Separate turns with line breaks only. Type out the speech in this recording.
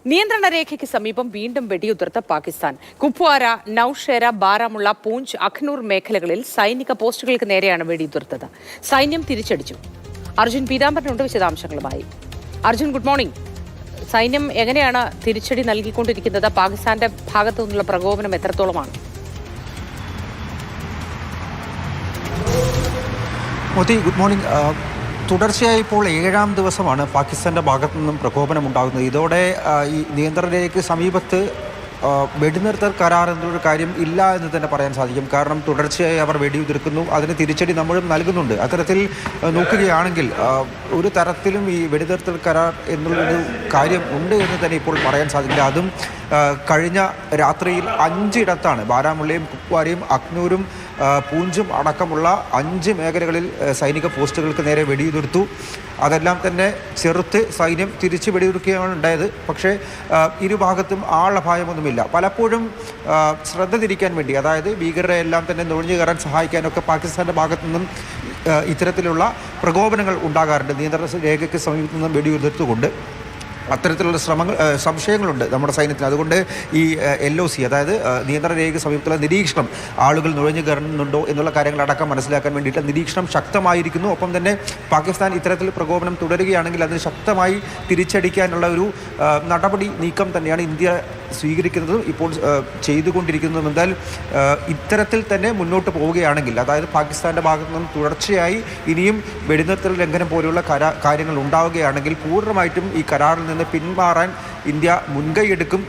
നിയന്ത്രണ രേഖയ്ക്ക് സമീപം വീണ്ടും വെടിയുതിർത്ത പാകിസ്ഥാൻ. കുപ്വാര, നൌഷേര, ബാരാമുള്ള, പൂഞ്ച്, അഖ്നൂർ മേഖലകളിൽ സൈനിക പോസ്റ്റുകൾക്ക് നേരെയാണ് വെടിയുതിർത്തത്. സൈന്യം തിരിച്ചടിച്ചു. അർജുൻ പീതാംബരനുണ്ട് വിശദാംശങ്ങളുമായി. Arjun, good morning. സൈന്യം എങ്ങനെയാണ് തിരിച്ചടി നൽകിക്കൊണ്ടിരിക്കുന്നത്? പാകിസ്ഥാന്റെ ഭാഗത്തു നിന്നുള്ള പ്രകോപനം എത്രത്തോളമാണ്?
Modi, good morning. തുടർച്ചയായി ഇപ്പോൾ 7-ാം ദിവസമാണ് പാകിസ്ഥാൻ്റെ ഭാഗത്തു നിന്നും പ്രകോപനമുണ്ടാകുന്നത്. ഇതോടെ ഈ നിയന്ത്രണരേഖയ്ക്ക് സമീപത്ത് വെടിനിർത്തൽ കരാർ എന്നൊരു കാര്യം ഇല്ല എന്ന് തന്നെ പറയാൻ സാധിക്കും. കാരണം തുടർച്ചയായി അവർ വെടിയുതിർക്കുന്നു, അതിന് തിരിച്ചടി നമ്മളും നൽകുന്നുണ്ട്. അത്തരത്തിൽ നോക്കുകയാണെങ്കിൽ ഒരു തരത്തിലും ഈ വെടിനിർത്തൽ കരാർ എന്നുള്ളൊരു കാര്യം ഉണ്ട് എന്ന് തന്നെ ഇപ്പോൾ പറയാൻ സാധിക്കില്ല. അതും കഴിഞ്ഞ രാത്രിയിൽ 5 ഇടത്താണ് ബാരാമുള്ളയും കുപ്വാരയും അഖ്നൂരും പൂഞ്ചും അടക്കമുള്ള 5 മേഖലകളിൽ സൈനിക പോസ്റ്റുകൾക്ക് നേരെ വെടിയുതിർത്തു. അതെല്ലാം തന്നെ ചെറുത്ത് സൈന്യം തിരിച്ച് വെടിയുതിർക്കുകയാണ് ഉണ്ടായത്. പക്ഷേ ഇരുഭാഗത്തും ആളപായമൊന്നുമില്ല. പലപ്പോഴും ശ്രദ്ധ തിരിക്കാൻ വേണ്ടി, അതായത് ഭീകരരെ എല്ലാം തന്നെ നുഴഞ്ഞു കയറാൻ സഹായിക്കാനൊക്കെ പാകിസ്ഥാൻ്റെ ഭാഗത്തു നിന്നും ഇത്തരത്തിലുള്ള പ്രകോപനങ്ങൾ ഉണ്ടാകാറുണ്ട്. നിയന്ത്രണ രേഖയ്ക്ക് സമീപത്തു നിന്നും വെടിയുതിർത്തുകൊണ്ട് അത്തരത്തിലുള്ള സംശയങ്ങളുണ്ട് നമ്മുടെ സൈന്യത്തിന്. അതുകൊണ്ട് ഈ LOC, അതായത് നിയന്ത്രണ രേഖയ്ക്ക് സമീപത്തുള്ള നിരീക്ഷണം, ആളുകൾ നുഴഞ്ഞു കയറുന്നുണ്ടോ എന്നുള്ള കാര്യങ്ങളടക്കം മനസ്സിലാക്കാൻ വേണ്ടിയിട്ട് നിരീക്ഷണം ശക്തമായിരിക്കുന്നു. ഒപ്പം തന്നെ പാകിസ്ഥാൻ ഇത്തരത്തിൽ പ്രകോപനം തുടരുകയാണെങ്കിൽ അതിന് ശക്തമായി തിരിച്ചടിക്കാനുള്ള ഒരു നടപടി നീക്കം തന്നെയാണ് ഇന്ത്യ സ്വീകരിക്കുന്നതും ഇപ്പോൾ ചെയ്തുകൊണ്ടിരിക്കുന്നതും. എന്തായാലും ഇത്തരത്തിൽ തന്നെ മുന്നോട്ട് പോവുകയാണെങ്കിൽ, അതായത് പാകിസ്ഥാൻ്റെ ഭാഗത്തു നിന്നും തുടർച്ചയായി ഇനിയും വെടിനിർത്തൽ ലംഘനം പോലെയുള്ള കാര്യങ്ങൾ ഉണ്ടാവുകയാണെങ്കിൽ പൂർണ്ണമായിട്ടും ഈ കരാറിൽ നിന്ന് പിന്മാറാൻ ഇന്ത്യ മുൻകൈയെടുക്കും.